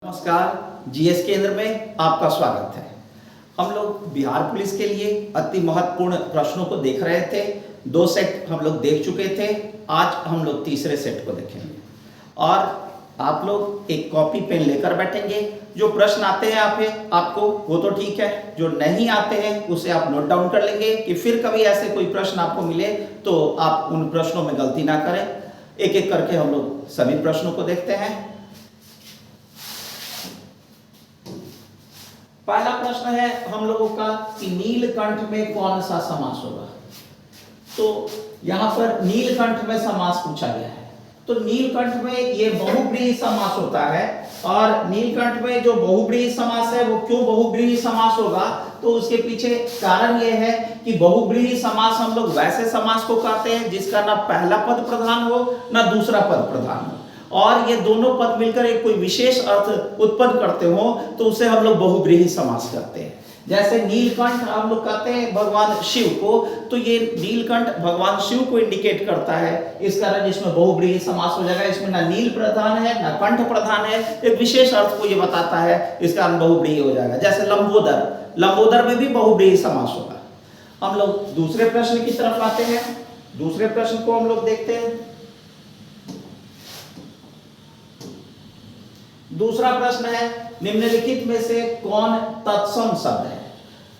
नमस्कार, जीएस केंद्र में आपका स्वागत है। हम लोग बिहार पुलिस के लिए अति महत्वपूर्ण प्रश्नों को देख रहे थे। 2 सेट हम लोग देख चुके थे। आज हम लोग तीसरे सेट को देखेंगे और आप लोग एक कॉपी पेन लेकर बैठेंगे। जो प्रश्न आते हैं आपको वो तो ठीक है, जो नहीं आते हैं उसे आप नोट डाउन कर लेंगे कि फिर कभी ऐसे कोई प्रश्न आपको मिले तो आप उन प्रश्नों में गलती ना करें। एक एक करके हम लोग सभी प्रश्नों को देखते हैं। पहला प्रश्न है हम लोगों का कि नीलकंठ में कौन सा समास होगा। तो यहां पर नीलकंठ में समास पूछा गया है। तो नीलकंठ में ये बहुब्रीहि समास होता है और नीलकंठ में जो बहुब्रीहि समास है वो क्यों बहुब्रीहि समास होगा, तो उसके पीछे कारण ये है कि बहुब्रीहि समास हम लोग वैसे समास को कहते हैं जिसका ना पहला पद प्रधान हो ना दूसरा पद प्रधान हो और ये दोनों पद मिलकर एक कोई विशेष अर्थ उत्पन्न करते हो तो उसे हम लोग बहुब्रीहि समास करते हैं। जैसे नीलकंठ हम लोग कहते हैं भगवान शिव को, तो ये नीलकंठ भगवान शिव को इंडिकेट करता है, इस कारण इसमें बहुब्रीहि समास हो जाएगा। इसमें ना नील प्रधान है ना कंठ प्रधान है, एक विशेष अर्थ को ये बताता है, इस कारण बहुब्रीहि हो जाएगा। जैसे लंबोदर, लंबोदर में भी बहुब्रीहि समास होगा। हम लोग दूसरे प्रश्न की तरफ आते हैं। दूसरे प्रश्न को हम लोग देखते हैं। दूसरा प्रश्न है निम्नलिखित में से कौन तत्सम शब्द है।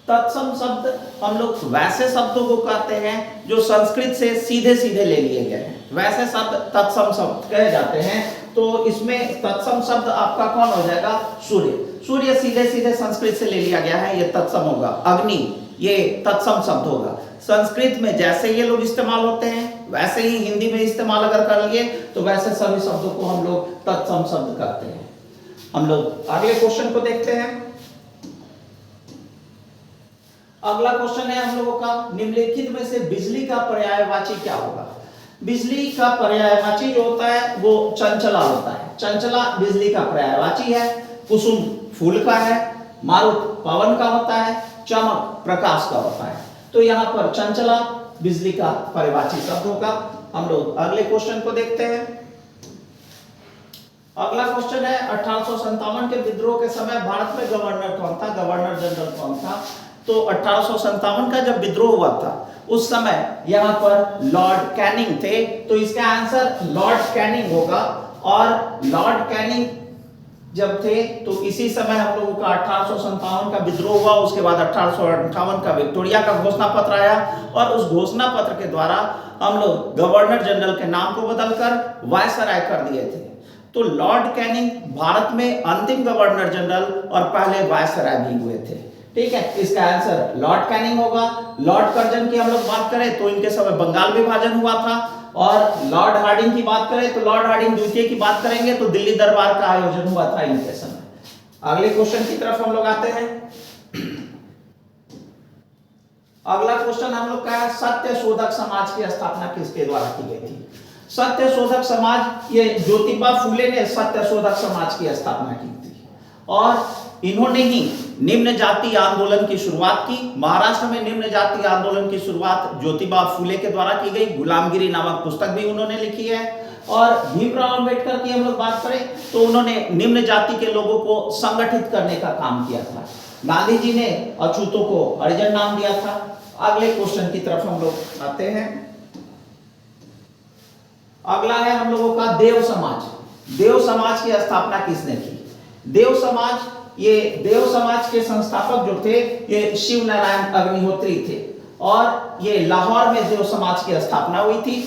तत्सम शब्द हम लोग वैसे शब्दों को कहते हैं जो संस्कृत से सीधे सीधे ले लिए गए हैं, वैसे शब्द तत्सम शब्द कहे जाते हैं। तो इसमें तत्सम शब्द आपका कौन हो जाएगा, सूर्य। सूर्य सीधे सीधे संस्कृत से ले लिया गया है, ये तत्सम होगा। अग्नि ये तत्सम शब्द होगा। संस्कृत में जैसे ये लोग इस्तेमाल होते हैं वैसे ही हिंदी में इस्तेमाल अगर कर लिए तो वैसे सभी शब्दों को हम लोग तत्सम शब्द कहते हैं। हम लोग अगले क्वेश्चन को देखते हैं। अगला क्वेश्चन है हम लोगों का निम्नलिखित में से बिजली का पर्यायवाची क्या होगा। बिजली का पर्यायवाची जो होता है वो चंचला होता है। चंचला बिजली का पर्यायवाची है। कुसुम फूल का है, मारुत पवन का होता है, चमक प्रकाश का होता है। तो यहां पर चंचला बिजली का पर्यायवाची शब्द होगा। हम लोग अगले क्वेश्चन को देखते हैं। अगला क्वेश्चन है 1857 के विद्रोह के समय भारत में गवर्नर कौन था, गवर्नर जनरल कौन था। तो 1857 का जब विद्रोह हुआ था उस समय यहाँ पर लॉर्ड कैनिंग थे, तो इसका आंसर लॉर्ड कैनिंग होगा। और लॉर्ड कैनिंग जब थे तो इसी समय हम लोगों का 1857 का विद्रोह हुआ। उसके बाद 1858 का विक्टोरिया का घोषणा पत्र आया और उस घोषणा पत्र के द्वारा हम लोग गवर्नर जनरल के नाम को बदलकर वायसराय कर दिए थे। तो लॉर्ड कैनिंग भारत में अंतिम गवर्नर जनरल और पहले वायसराय भी हुए थे। ठीक है, इसका आंसर लॉर्ड कैनिंग होगा। लॉर्ड कर्जन की हम लोग बात करें तो इनके समय बंगाल विभाजन हुआ था। और लॉर्ड हार्डिंग की बात करें तो लॉर्ड हार्डिंग द्वितीय की बात करेंगे तो दिल्ली दरबार का आयोजन हुआ था इनके समय। अगले क्वेश्चन की तरफ हम लोग आते हैं। अगला क्वेश्चन हम लोग का है सत्य शोधक समाज की स्थापना किसके द्वारा की गई थी। सत्य शोधक समाज, ये ज्योतिबा फूले ने सत्य शोधक समाज की स्थापना की थी और इन्होंने ही निम्न जाति आंदोलन की शुरुआत की। महाराष्ट्र में निम्न जाति आंदोलन की शुरुआत ज्योतिबा फूले के द्वारा की गई। गुलामगिरी नामक पुस्तक भी उन्होंने लिखी है। और भीमराव अंबेडकर की हम लोग बात करें तो उन्होंने निम्न जाति के लोगों को संगठित करने का काम किया था। गांधी जी ने अछूतों को हरिजन नाम दिया था। अगले क्वेश्चन की तरफ हम लोग आते हैं। अगला है हम लोगों का देव समाज। देव समाज की स्थापना किसने की। देव समाज, ये देव समाज के संस्थापक जो थे ये शिव नारायण अग्निहोत्री थे और ये लाहौर में देव समाज की स्थापना हुई थी।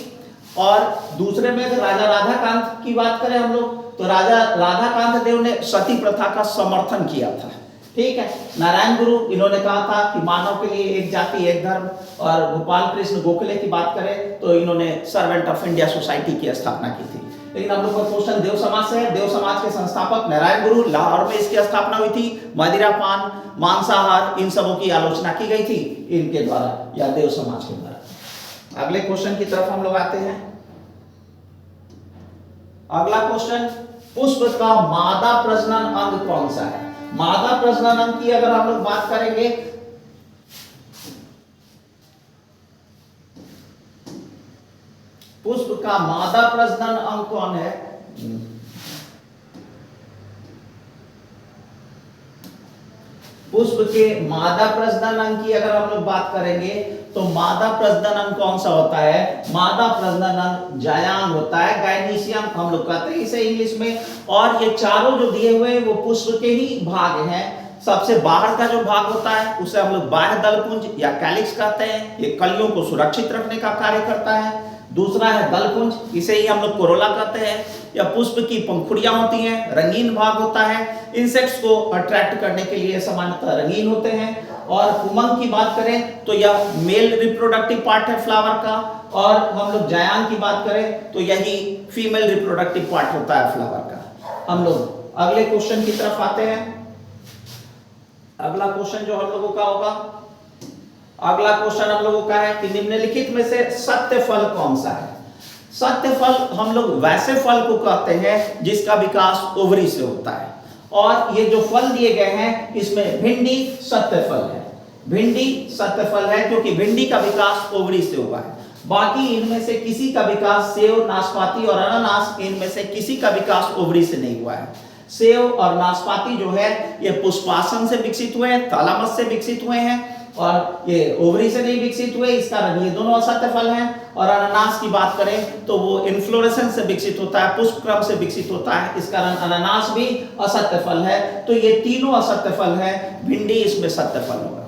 और दूसरे में राजा राधाकांत की बात करें हम लोग तो राजा राधाकांत देव ने सती प्रथा का समर्थन किया था। ठीक है, नारायण गुरु इन्होंने कहा था कि मानव के लिए एक जाति एक धर्म। और गोपाल कृष्ण गोखले की बात करें तो इन्होंने सर्वेंट ऑफ इंडिया सोसाइटी की स्थापना की थी। लेकिन हम लोग का क्वेश्चन देव समाज से है। देव समाज के संस्थापक नारायण गुरु, लाहौर में इसकी स्थापना हुई थी। मदिरा पान मांसाहार इन सबों की आलोचना की गई थी इनके द्वारा या देव समाज के द्वारा। अगले क्वेश्चन की तरफ हम लोग आते हैं। अगला क्वेश्चन, पुष्प का मादा प्रजनन अंग कौन सा है। मादा प्रजनन अंग की अगर हम लोग बात करेंगे पुष्प का मादा प्रजनन अंग कौन है, पुष्प के मादा प्रजनन अंग की अगर हम लोग बात करेंगे तो मादा प्रजनन अंग कौन सा होता है? मादा प्रजनन अंग जायांग होता है, गायनीशियम हम लोग कहते हैं इसे इंग्लिश में। और ये चारों जो दिए हुए वो पुष्प के ही भाग हैं। सबसे बाहर का जो भाग होता है उसे हम लोग बाह्य दलपुंज या कैलिक्स कहते हैं, ये कलियों को सुरक्षित रखने का कार्य करता है। दूसरा है दलपुंज, इसे ही हम लोग कोरोला कहते हैं। या पुष्प की पंखुड़ियां होती हैं, रंगीन भाग होता है, इंसेक्ट्स को अट्रैक्ट करने के लिए सामान्यतः रंगीन होते हैं। और पुमंग की बात करें तो यह मेल रिप्रोडक्टिव पार्ट है फ्लावर का, और हम लोग जायांग की बात करें तो यही फीमेल रिप्रोडक्टिव पार्ट होता है फ्लावर का। हम लोग अगले क्वेश्चन की तरफ आते हैं। अगला क्वेश्चन जो हम लोगों का होगा, अगला क्वेश्चन हम लोगों का है कि निम्नलिखित में से सत्य फल कौन सा है? सत्य फल हम लोग वैसे फल को कहते हैं जिसका विकास ओवरी से होता है। और ये जो फल दिए गए हैं इसमें भिंडी सत्य फल है, भिंडी सत्य फल है क्योंकि भिंडी का विकास ओवरी से हुआ है। बाकी इनमें से किसी का विकास, सेव, नाशपाती और अनानास, इनमें से किसी का विकास ओवरी से नहीं हुआ है। सेव और नाशपाती जो है ये पुष्पासन से विकसित हुए हैं, थैलामस से विकसित हुए हैं, और ये ओवरी से नहीं विकसित हुए, इस कारण ये दोनों असत्य फल हैं। और अनानास की बात करें तो वो इन्फ्लोरेसेंस से विकसित होता है, पुष्प क्रम से विकसित होता है, इस कारण अनानास भी असत्य फल है। तो ये तीनों असत्य फल है, भिंडी इसमें सत्य फल होगा।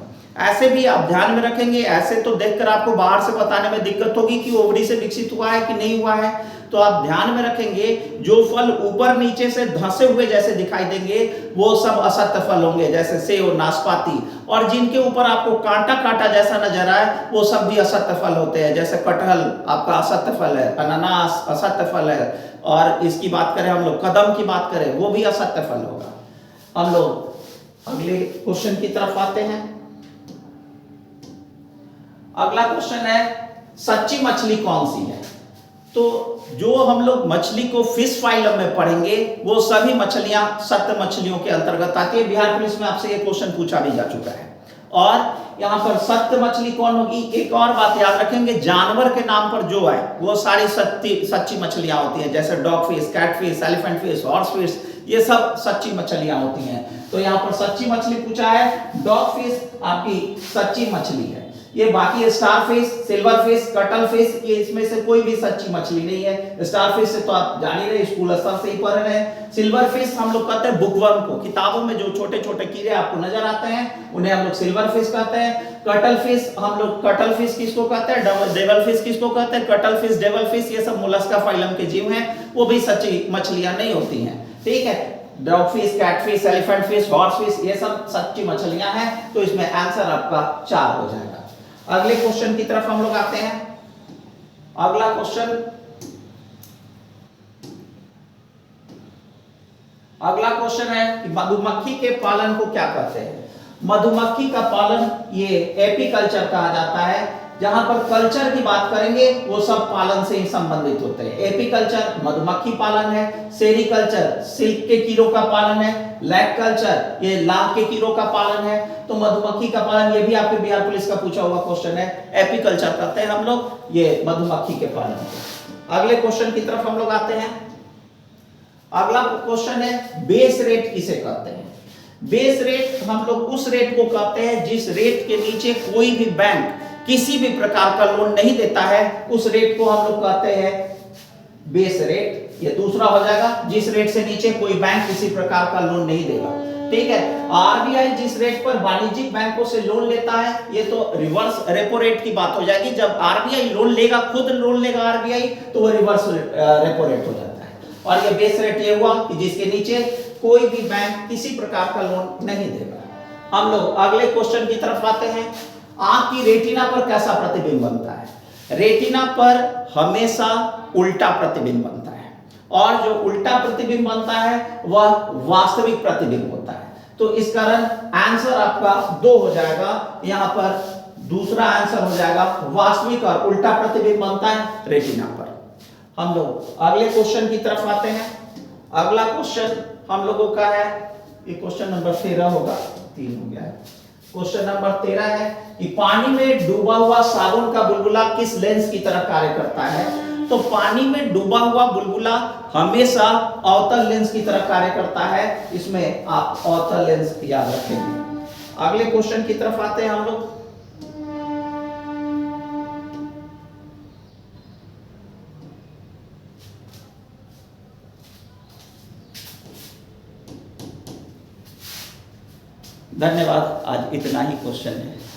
ऐसे भी आप ध्यान में रखेंगे, ऐसे तो देखकर आपको बाहर से बताने में दिक्कत होगी कि ओवरी से विकसित हुआ है कि नहीं हुआ है, तो आप ध्यान में रखेंगे जो फल ऊपर नीचे से धंसे हुए जैसे दिखाई देंगे वो सब असत्य फल होंगे, जैसे सेव, नाशपाती। और जिनके ऊपर आपको कांटा कांटा जैसा नजर आए वो सब भी असत्य फल होते हैं, जैसे कटहल आपका असत्य फल है, अनानास असत्य फल है, और इसकी बात करें हम लोग कदम की बात करें वो भी असत्य फल होगा। हम लोग अगले क्वेश्चन की तरफ आते हैं। अगला क्वेश्चन है सच्ची मछली कौन सी है? तो जो हम लोग मछली को फिश फाइलम में पढ़ेंगे वो सभी मछलियां सत्य मछलियों के अंतर्गत आती है। बिहार पुलिस में आपसे ये क्वेश्चन पूछा भी जा चुका है। और यहाँ पर सत्य मछली कौन होगी? एक और बात याद रखेंगे, जानवर के नाम पर जो है वो सारी सच्ची मछलियां होती हैं, जैसे dog fish, cat fish, elephant fish, horse fish, ये सब सच्ची मछलियां होती हैं। तो यहाँ पर सच्ची मछली पूछा है, डॉग फिश आपकी सच्ची मछली है। ये बाकी star fish, silver fish, cuttle fish, ये इसमें से कोई भी सच्ची मछली नहीं है। स्टार फिश से तो आप जान ही रहे, स्कूल स्तर से ही पढ़ रहे हैं। सिल्वर फिश हम लोग कहते हैं बुकवर्म को, किताबों में जो छोटे छोटे कीड़े आपको नजर आते हैं उन्हें हम लोग सिल्वर फिश कहते हैं। कटल फिश हम लोग कटल फिश किसको कहते हैं? डेवल फिश किसको कहते हैं? कटल फिश, डेवल फिश, ये सब मोलस्का फाइलम के जीव हैं, वो भी सच्ची मछलियां नहीं होती हैं। ठीक है, dog fish, cat fish, elephant fish, horse fish, ये सब सच्ची मछलियां हैं। तो इसमें आंसर आपका 4 हो जाएगा। अगले क्वेश्चन की तरफ हम लोग आते हैं। अगला क्वेश्चन है कि मधुमक्खी के पालन को क्या कहते हैं? मधुमक्खी का पालन ये एपीकल्चर कहा जाता है। जहां पर कल्चर की बात करेंगे वो सब पालन से ही संबंधित होते हैं। एपीकल्चर मधुमक्खी पालन है, सेरीकल्चर सिल्क के कीड़ों का पालन है, लैग कल्चर ये लाख के कीड़ों का पालन है। तो मधुमक्खी का पालन ये भी आपके बिहार पुलिस का पूछा हुआ क्वेश्चन है। एपीकल्चर करते हैं हम लोग ये मधुमक्खी के पालन को। अगले क्वेश्चन की तरफ हम लोग आते हैं। अगला क्वेश्चन है बेस रेट किसे कहते हैं? बेस रेट हम लोग उस रेट को कहते हैं जिस रेट के नीचे कोई भी बैंक किसी भी प्रकार का लोन नहीं देता है, उस रेट को हम लोग कहते हैं बेस रेट। ये दूसरा हो जाएगा, जिस रेट से नीचे कोई बैंक किसी प्रकार का लोन नहीं देगा। ठीक है, आरबीआई जिस रेट पर वाणिज्यिक बैंकों से लोन लेता है, ये तो रिवर्स रेपो रेट की बात हो जाएगी। जब आरबीआई लोन लेगा, खुद लोन लेगा आरबीआई, तो वो रिवर्स रेपो रेट हो जाता है। और ये बेस रेट ये हुआ कि जिसके नीचे कोई भी बैंक किसी प्रकार का लोन नहीं देगा। हम लोग अगले क्वेश्चन की तरफ आते हैं। आंख की रेटिना पर कैसा प्रतिबिंब बनता है? रेटिना पर हमेशा उल्टा प्रतिबिंब बनता है, और जो उल्टा प्रतिबिंब बनता है वह वास्तविक प्रतिबिंब होता है। तो इस कारण आंसर आपका 2 हो जाएगा। यहां पर दूसरा आंसर हो जाएगा वास्तविक और उल्टा प्रतिबिंब बनता है रेटिना पर। हम लोग अगले क्वेश्चन की तरफ आते हैं। अगला क्वेश्चन हम लोगों का है, ये क्वेश्चन नंबर 13 होगा, 3 हो गया है। क्वेश्चन नंबर 13 है कि पानी में डूबा हुआ साबुन का बुलबुला किस लेंस की तरह कार्य करता है? तो पानी में डूबा हुआ बुलबुला हमेशा अवतल लेंस की तरह कार्य करता है। इसमें आप अवतल लेंस याद रखेंगे। अगले क्वेश्चन की तरफ आते हैं हम लोग। धन्यवाद, आज इतना ही क्वेश्चन है।